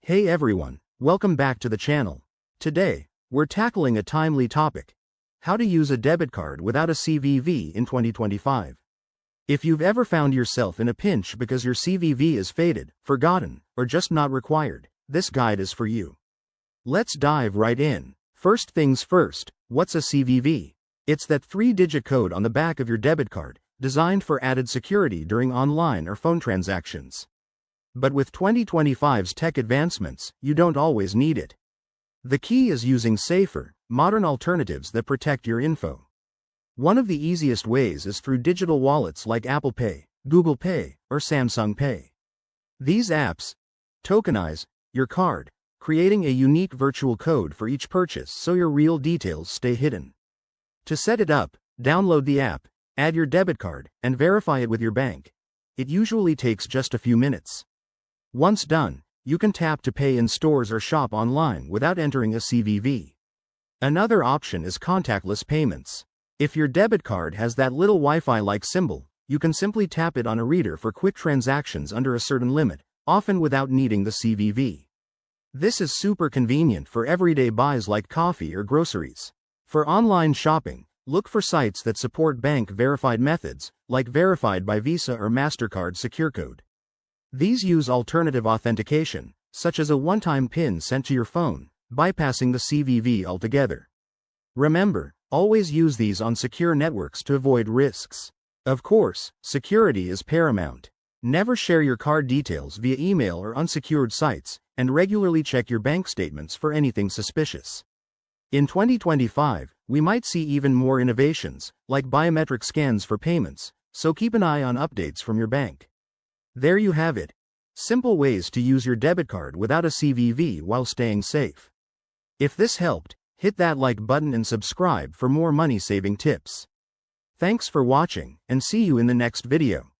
Hey everyone, welcome back to the channel. Today, we're tackling a timely topic: how to use a debit card without a CVV in 2025. If you've ever found yourself in a pinch because your CVV is faded, forgotten, or just not required, this guide is for you. Let's dive right in. First things first, what's a CVV? It's that 3-digit code on the back of your debit card, designed for added security during online or phone transactions. But with 2025's tech advancements, you don't always need it. The key is using safer, modern alternatives that protect your info. One of the easiest ways is through digital wallets like Apple Pay, Google Pay, or Samsung Pay. These apps tokenize your card, creating a unique virtual code for each purchase so your real details stay hidden. To set it up, download the app, add your debit card, and verify it with your bank. It usually takes just a few minutes. Once done, you can tap to pay in stores or shop online without entering a CVV. Another option is contactless payments. If your debit card has that little Wi-Fi-like symbol, you can simply tap it on a reader for quick transactions under a certain limit, often without needing the CVV. This is super convenient for everyday buys like coffee or groceries. For online shopping, look for sites that support bank-verified methods, like Verified by Visa or MasterCard Secure Code. These use alternative authentication, such as a one-time PIN sent to your phone, bypassing the CVV altogether. Remember, always use these on secure networks to avoid risks. Of course, security is paramount. Never share your card details via email or unsecured sites, and regularly check your bank statements for anything suspicious. In 2025, we might see even more innovations, like biometric scans for payments, so keep an eye on updates from your bank. There you have it. Simple ways to use your debit card without a CVV while staying safe. If this helped, hit that like button and subscribe for more money-saving tips. Thanks for watching, and see you in the next video.